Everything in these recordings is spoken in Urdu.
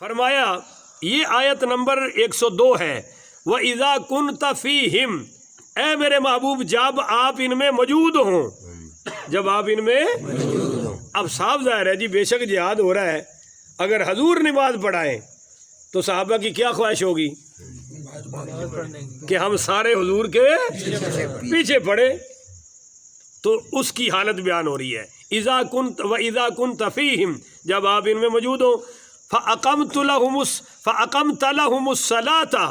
فرمایا یہ آیت نمبر 102 ہے، وَإِذَا كُنْتَ فِيهِمْ، اے میرے محبوب جب آپ ان میں موجود ہوں، جب آپ ان میں اب صاف ظاہر ہے جی بے شک جہاد ہو رہا ہے، اگر حضور نماز پڑھائیں تو صحابہ کی کیا خواہش ہوگی کہ ہم سارے حضور کے پیچھے پڑھے، تو اس کی حالت بیان ہو رہی ہے اذا كنت واذا كنت فيهم، جب آپ ان میں موجود ہو، فاقمت لهم الصلاة،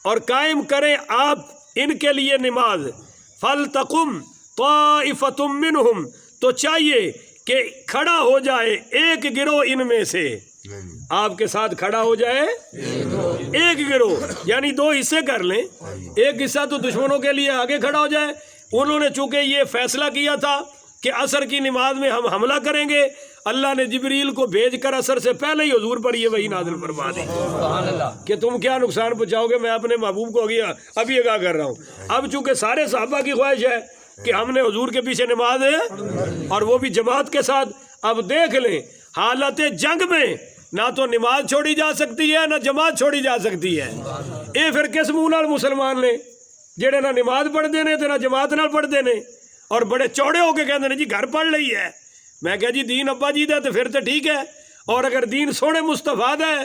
اور قائم کریں آپ ان کے لیے نماز، فلتقم طائفة منهم، تو چاہیے کہ کھڑا ہو جائے ایک گروہ ان میں سے، آپ کے ساتھ کھڑا ہو جائے ایک گروہ، یعنی دو حصے کر لیں، ایک حصہ تو دشمنوں کے لیے آگے کھڑا ہو جائے، انہوں نے چونکہ یہ فیصلہ کیا تھا کہ عصر کی نماز میں ہم حملہ کریں گے، اللہ نے جبریل کو بھیج کر عصر سے پہلے ہی حضور پر یہ وحی نازل فرما دی کہ تم کیا نقصان پہنچاؤ گے، میں اپنے محبوب کو ابھی آگاہ کر رہا ہوں۔ اب چونکہ سارے صحابہ کی خواہش ہے کہ ہم نے حضور کے پیچھے نماز ہے اور وہ بھی جماعت کے ساتھ، اب دیکھ لیں حالت جنگ میں نہ تو نماز چھوڑی جا سکتی ہے نہ جماعت چھوڑی جا سکتی ہے، یہ پھر کس منہ نال مسلمان نے جڑے نہ نماز پڑھتے نے نہ جماعت نال پڑھتے نے، اور بڑے چوڑے ہو کے کہتے ہیں جی گھر پڑھ لئی ہے، میں کہا جی دین ابا جی دا تو پھر تو ٹھیک ہے، اور اگر دین سونے مصطفیٰ دا ہے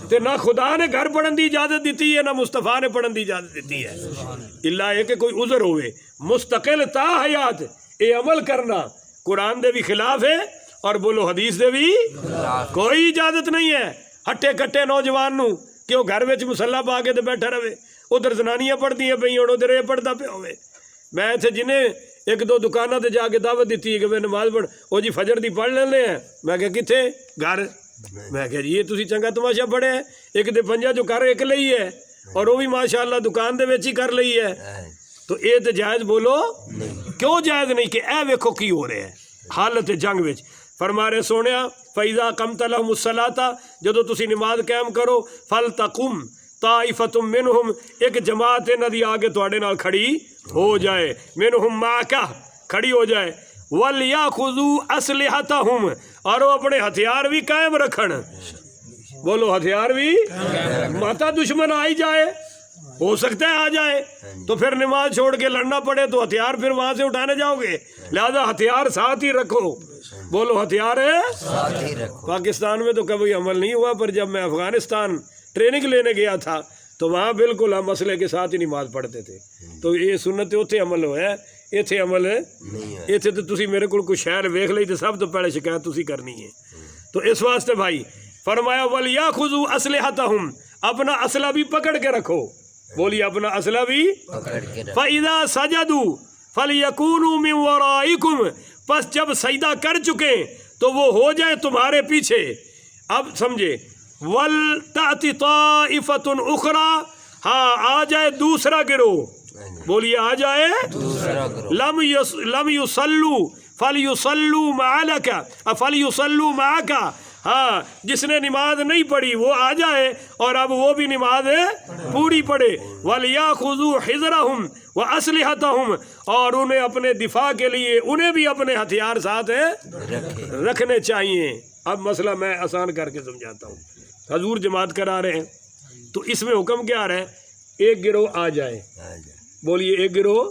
تو نہ خدا نے گھر پڑھن دی اجازت دیتی ہے نہ مصطفیٰ نے پڑھن دی اجازت دیتی ہے، اللہ یہ کہ کوئی عذر ہوئے مستقل تا حیات اے عمل کرنا قرآن دے بھی خلاف ہے اور بولو حدیث دے بھی کوئی اجازت نہیں ہے۔ ہٹے کٹے نوجوان نو کہ وہ گھر وچ مصلا پا کے تے بیٹھا رہے، ادھر زنانیاں پڑھتی ہیں پئی، ادھر یہ پڑھتا پیا ہوئے۔ میں اتنے جنہیں ایک دو دکانوں تے جا کے دعوت دیتی ہے کہ میں نماز پڑھ، وہ جی فجر دی پڑھ لینے ہیں، میں کہ کتنے گھر، میں کہ جی یہ تسی چنگا تماشا پڑھے ہے، ایک دے پنجا جو کر ایک لئی ہے اور وہ بھی ماشاءاللہ دکان دے وچ ہی کر لئی ہے، تو اے تے جائز بولو کیوں جائز نہیں کہ اے ویکھو کی ہو رہے ہے حالت جنگ وچ۔ فرما رہے سونیا فَإِذَا قَمْتَ لَهُمُ الصَّلَاةَ، جدو تسی نماز قائم کرو، فَلْتَقُمْ طَائِفَةٌ مِّنْهُمْ، ایک جماعت انہاں دی آگے تواڈے نال کھڑی ہو جائے، مِّنْهُمْ مَعَكَ، کھڑی ہو جائے، وَلْيَأْخُذُوا أَسْلِحَتَهُمْ، اور وہ اپنے ہتھیار بھی قائم رکھن، بولو ہتھیار بھی، ماتا دشمن آئی جائے، ہو سکتا ہے آ جائے تو پھر نماز چھوڑ کے لڑنا پڑے تو ہتھیار پھر وہاں سے اٹھانے جاؤ گے، لہذا ہتھیار ساتھ ہی رکھو، بولو ہتھیار ہے۔ پاکستان میں تو کبھی عمل نہیں ہوا، پر جب میں افغانستان ٹریننگ لینے گیا تھا تو وہاں بالکل ہم مسئلے کے ساتھ ہی نماز پڑھتے تھے، تو یہ سنت اتنے عمل ہوا ہے، اتنے عمل ہے، اتنے تو تسی میرے کو کوئی شہر ویکھ لئی تو سب تو پہلے شکایت تسی کرنی ہے، تو اس واسطے بھائی فرمایا وَلْيَأْخُذُوا أَسْلِحَتَهُمْ، اپنا اسلحہ بھی پکڑ کے رکھو، بولیے اپنا اسلحہ بھی، فَإِذَا سَجَدُوا فَلْيَكُونُوا مِنْ وَرَائِكُمْ، پس جب سجدہ کر چکے تو وہ ہو جائے تمہارے پیچھے۔ اب سمجھے وَلْتَأْتِ طَائِفَةٌ أُخْرَى، ہاں آ جائے دوسرا گروہ، بولیے آ جائے لم يصلوا فَلْيُصَلُّوا مَعَكَ، ہاں جس نے نماز نہیں پڑھی وہ آ جائے اور اب وہ بھی نماز پوری پڑھے، وَلْيَأْخُذُوا حِذْرَهُمْ وَأَسْلِحَتَهُمْ، اور انہیں اپنے دفاع کے لیے انہیں بھی اپنے ہتھیار ساتھ رکھنے چاہیے۔ اب مسئلہ میں آسان کر کے سمجھاتا ہوں، حضور جماعت کرا رہے ہیں تو اس میں حکم کیا رہا ہے، ایک گروہ آ جائے، بولیے ایک گروہ،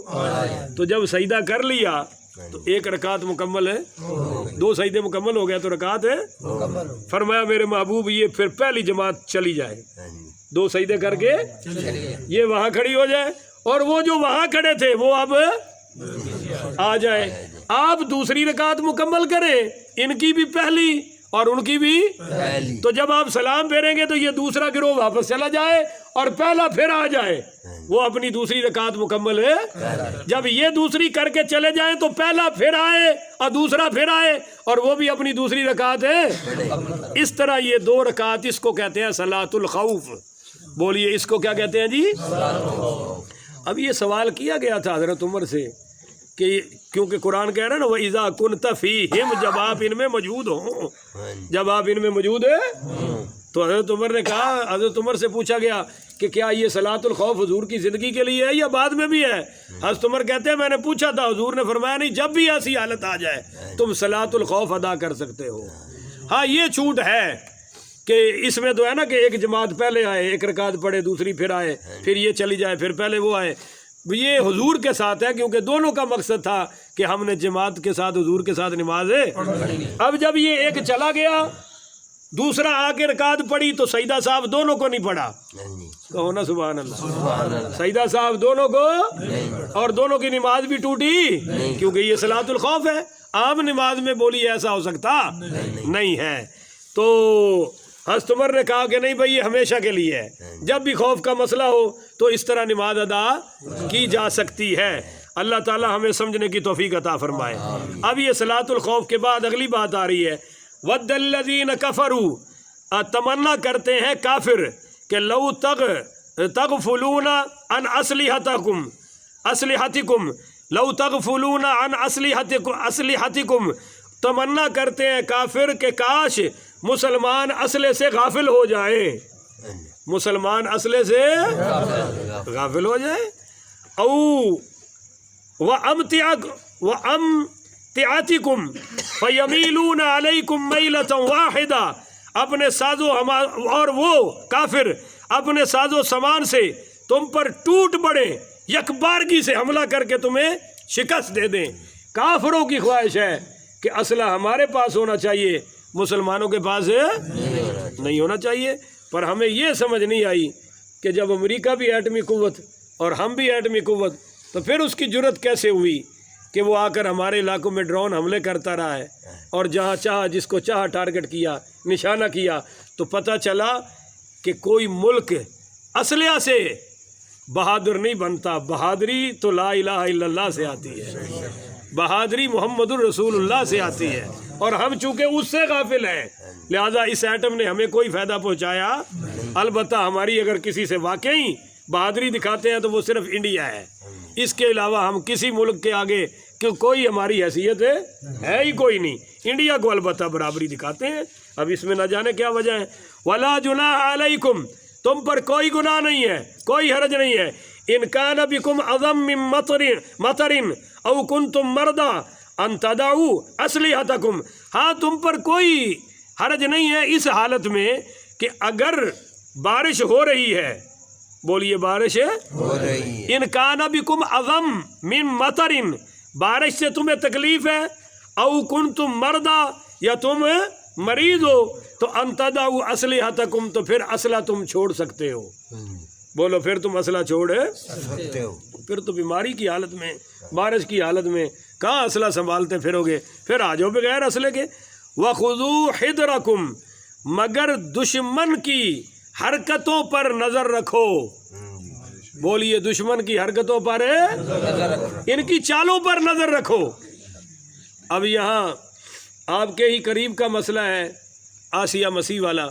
تو جب سجدہ کر لیا تو ایک رکعت مکمل ہے، دو سجدے مکمل ہو گیا تو رکعت ہے، فرمایا میرے محبوب یہ پھر پہلی جماعت چلی جائے، دو سجدے کر کے یہ وہاں کھڑی ہو جائے اور وہ جو وہاں کھڑے تھے وہ اب آ جائے، آپ دوسری رکعت مکمل کریں، ان کی بھی پہلی اور ان کی بھی، تو جب آپ سلام پھیریں گے تو یہ دوسرا گروہ واپس چلا جائے اور پہلا پھر آ جائے، وہ اپنی دوسری رکعت مکمل ہے، جب یہ دوسری کر کے چلے جائیں تو پہلا پھر آئے اور دوسرا پھر آئے اور وہ بھی اپنی دوسری رکعت ہے، اس طرح یہ دو رکعت، اس کو کہتے ہیں صلاۃ الخوف، بولیے اس کو کیا کہتے ہیں جی۔ اب یہ سوال کیا گیا تھا حضرت عمر سے کہ کیونکہ قرآن کہہ رہا ہے نا وَإِذَا كُنْتَ فِيهِمْ، جب آپ ان میں موجود ہوں، جب آپ ان میں موجود ہیں، تو حضرت عمر نے کہا، حضرت عمر سے پوچھا گیا کہ کیا یہ صلاۃ الخوف حضور کی زندگی کے لیے ہے یا بعد میں بھی ہے؟ حضرت عمر کہتے ہیں میں نے پوچھا تھا، حضور نے فرمایا نہیں، جب بھی ایسی حالت آ جائے تم صلاۃ الخوف ادا کر سکتے ہو، ہاں یہ چھوٹ ہے کہ اس میں تو ہے نا کہ ایک جماعت پہلے آئے، ایک رکعت پڑھے، دوسری پھر آئے، پھر یہ چلی جائے، پھر پہلے وہ آئے. یہ حضور کے ساتھ ہے کیونکہ دونوں کا مقصد تھا کہ ہم نے جماعت کے ساتھ حضور کے ساتھ نماز ہے. اب جب یہ ایک چلا گیا، دوسرا آ کے رکعت پڑھی تو سجدہ صاحب دونوں کو نہیں پڑھا. کہو نا سبحان اللہ. سجدہ صاحب دونوں کو، اور دونوں کی نماز بھی ٹوٹی کیونکہ یہ صلاۃ الخوف ہے. عام نماز میں بولی ایسا ہو سکتا نہیں ہے. تو حضرت عمر نے کہا کہ نہیں بھائی یہ ہمیشہ کے لیے ہے، جب بھی خوف کا مسئلہ ہو تو اس طرح نماز ادا کی جا سکتی ہے. اللہ تعالی ہمیں سمجھنے کی توفیق عطا فرمائے. اب یہ صلاۃ الخوف کے بعد اگلی بات آ رہی ہے، وَدَّ الَّذِينَ كَفَرُوا، تمنا کرتے ہیں کافر کہ لو تغفلون عن اسلحتکم لو تغفلون عن اسلحتکم، تمنا کرتے ہیں کافر کہ کاش مسلمان اسلحے سے غافل ہو جائیں، مسلمان اسلحے سے غافل ہو جائیں. او وَأَمْتِعَتِكُمْ فَيَمِيلُونَ عَلَيْكُمْ مَيْلَةً وَاحِدَةً، اپنے اور وہ کافر اپنے ساز و سامان سے تم پر ٹوٹ پڑے، یکبارگی سے حملہ کر کے تمہیں شکست دے دیں. کافروں کی خواہش ہے کہ اسلحہ ہمارے پاس ہونا چاہیے، مسلمانوں کے پاس نہیں ہونا چاہیے. پر ہمیں یہ سمجھ نہیں آئی کہ جب امریکہ بھی ایٹمی قوت اور ہم بھی ایٹمی قوت، تو پھر اس کی جرت کیسے ہوئی کہ وہ آ کر ہمارے علاقوں میں ڈرون حملے کرتا رہا ہے، اور جہاں چاہا جس کو چاہا ٹارگٹ کیا، نشانہ کیا. تو پتہ چلا کہ کوئی ملک اسلحہ سے بہادر نہیں بنتا. بہادری تو لا الہ الا اللہ سے آتی ہے، بہادری محمد الرسول اللہ سے آتی ہے، اور ہم چونکہ اس سے غافل ہیں لہذا اس ایٹم نے ہمیں کوئی فائدہ پہنچایا. البتہ ہماری اگر کسی سے واقعی بہادری دکھاتے ہیں تو وہ صرف انڈیا ہے، اس کے علاوہ ہم کسی ملک کے آگے کوئی ہماری حیثیت ہے ہی کوئی نہیں. انڈیا کو البتہ برابری دکھاتے ہیں. اب اس میں نہ جانے کیا وجہ ہے. وَلَا جُنَاحَ عَلَيْكُمْ، تم پر کوئی گناہ نہیں ہے، کوئی حرج نہیں ہے. إِنْ كَانَ بِكُمْ أَذًى مِّن مَطَرٍ أَوْ كُنْتُمْ مَرْضَىٰ أَن تَضَعُوا أَسْلِحَتَكُمْ، ہاں تم پر کوئی حرج نہیں ہے اس حالت میں کہ اگر بارش ہو رہی ہے، بولیے بارش ہو رہی ہے. إِنْ كَانَ بِكُمْ أَذًى مِّن مَطَرٍ، بارش سے تمہیں تکلیف ہے، او کنتم مرضی، یا تم مریض ہو، تو ان تدعوا اسلحتکم، تو پھر اسلحہ تم چھوڑ سکتے ہو. بولو پھر تم اسلحہ چھوڑ سکتے ہو. پھر تو بیماری کی حالت میں، بارش کی حالت میں کہاں اسلحہ سنبھالتے پھرو گے، پھر آ جاؤ بغیر اسلحے کے. وَخُذُوا حِذْرَكُمْ، مگر دشمن کی حرکتوں پر نظر رکھو. بولیے دشمن کی حرکتوں پر، ان کی چالوں پر نظر رکھو. اب یہاں آپ کے ہی قریب کا مسئلہ ہے آسیہ مسیح والا.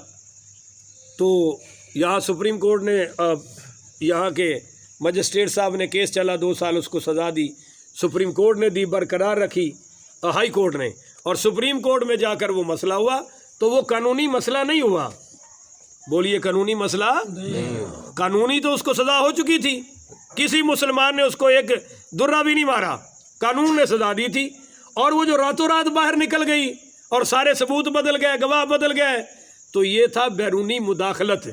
تو یہاں سپریم کورٹ نے، یہاں کے مجسٹریٹ صاحب نے کیس چلا، 2 سال اس کو سزا دی، سپریم کورٹ نے دی، برقرار رکھی ہائی کورٹ نے، اور سپریم کورٹ میں جا کر وہ مسئلہ ہوا. تو وہ قانونی مسئلہ نہیں ہوا. بولیے قانونی مسئلہ، قانونی تو اس کو سزا ہو چکی تھی، کسی مسلمان نے اس کو ایک درہ بھی نہیں مارا، قانون نے سزا دی تھی. اور وہ جو راتوں رات باہر نکل گئی اور سارے ثبوت بدل گئے، گواہ بدل گئے، تو یہ تھا بیرونی مداخلت.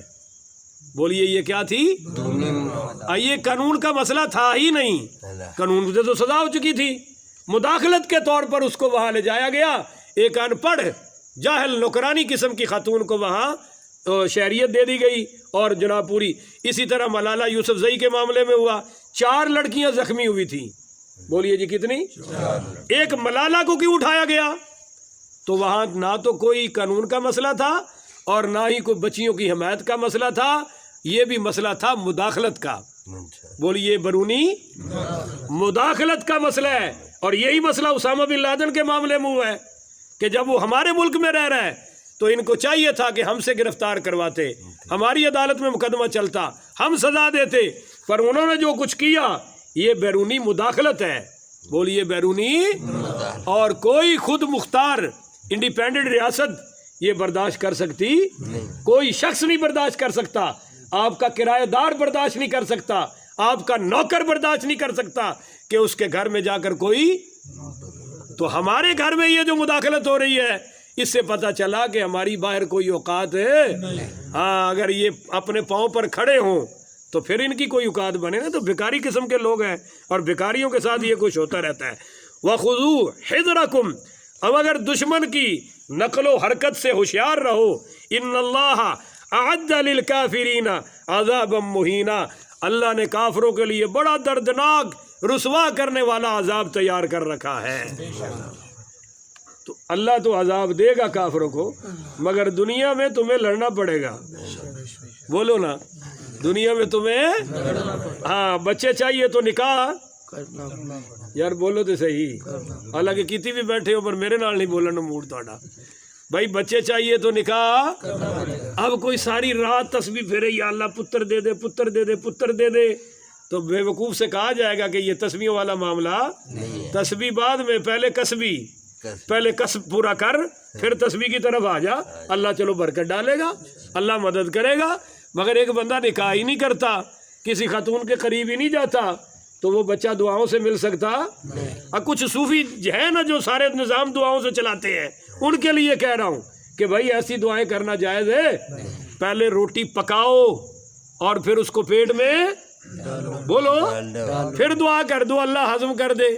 بولیے یہ کیا تھی؟ یہ قانون کا مسئلہ تھا ہی نہیں، قانون سے تو سزا ہو چکی تھی. مداخلت کے طور پر اس کو وہاں لے جایا گیا. ایک ان پڑھ جاہل نوکرانی قسم کی خاتون کو وہاں شہریت دے دی گئی، اور جناب پوری. اسی طرح ملالہ یوسفزئی کے معاملے میں ہوا، 4 لڑکیاں زخمی ہوئی تھیں. بولیے جی کتنی؟ ایک ملالہ کو کیوں اٹھایا گیا؟ تو وہاں نہ تو کوئی قانون کا مسئلہ تھا اور نہ ہی کوئی بچیوں کی حمایت کا مسئلہ تھا، یہ بھی مسئلہ تھا مداخلت کا. بولیے بیرونی مداخلت کا مسئلہ ہے. اور یہی مسئلہ اسامہ بن لادن کے معاملے میں ہوا ہے کہ جب وہ ہمارے ملک میں رہ رہا ہے تو ان کو چاہیے تھا کہ ہم سے گرفتار کرواتے، ہماری عدالت میں مقدمہ چلتا، ہم سزا دیتے، پر انہوں نے جو کچھ کیا یہ بیرونی مداخلت ہے. بولیے بیرونی. اور کوئی خود مختار انڈیپینڈنٹ ریاست یہ برداشت کر سکتی؟ کوئی شخص نہیں برداشت کر سکتا. آپ کا کرایہ دار برداشت نہیں کر سکتا، آپ کا نوکر برداشت نہیں کر سکتا کہ اس کے گھر میں جا کر کوئی. تو ہمارے گھر میں یہ جو مداخلت ہو رہی ہے اس سے پتہ چلا کہ ہماری باہر کوئی اوقات ہے. ہاں اگر یہ اپنے پاؤں پر کھڑے ہوں تو پھر ان کی کوئی اوقات بنے نا. تو بیکاری قسم کے لوگ ہیں اور بیکاریوں کے ساتھ یہ کچھ ہوتا رہتا ہے. وَخُذُوا حِذْرَكُمْ، اب اگر دشمن کی نقل و حرکت سے ہوشیار رہو. ان اللہ اعد للکافرین عذابا مہینا، اللہ نے کافروں کے لیے بڑا دردناک رسوا کرنے والا عذاب تیار کر رکھا ہے. تو اللہ تو عذاب دے گا کافروں کو، مگر دنیا میں تمہیں لڑنا پڑے گا. بولو نا، دنیا میں تمہیں ہاں بچے چاہیے تو نکاح یار بولو تو صحیح، حالانکہ کتی بھی بیٹھے ہو پر میرے نال نہیں بولنا موڈ تھوڑا. بھائی بچے چاہیے تو نکاح. اب کوئی ساری رات تسبیح پھیرے یا اللہ پتر دے دے پتر دے دے پتر دے دے، تو بے وقوف سے کہا جائے گا کہ یہ تسبیحوں والا معاملہ. تسبیح بعد میں، پہلے کسبی، پہلے کسب پورا کر پھر تسبیح کی طرف آ جا. اللہ چلو برکت ڈالے گا، اللہ مدد کرے گا. مگر ایک بندہ نکاح ہی نہیں کرتا، کسی خاتون کے قریب ہی نہیں جاتا، تو وہ بچہ دعاؤں سے مل سکتا؟ اور کچھ صوفی ہے نا جو سارے نظام دعاؤں سے چلاتے ہیں، ان کے لیے کہہ رہا ہوں کہ بھائی ایسی دعائیں کرنا جائز ہے. پہلے روٹی پکاؤ اور پھر اس کو پیٹ میں بولو، پھر دعا کر دو اللہ ہضم کر دے،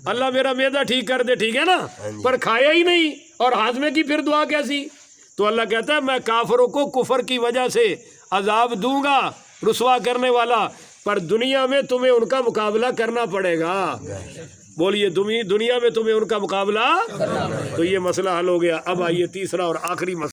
اللہ میرا معدہ ٹھیک کر دے. ٹھیک ہے نا، پر کھایا ہی نہیں اور ہاضمے کی پھر دعا کیسی؟ تو اللہ کہتا ہے میں کافروں کو کفر کی وجہ سے عذاب دوں گا رسوا کرنے والا، پر دنیا میں تمہیں ان کا مقابلہ کرنا پڑے گا. بولیے دنیا میں تمہیں ان کا مقابلہ. تو یہ مسئلہ حل ہو گیا. اب آئیے تیسرا اور آخری مسئلہ.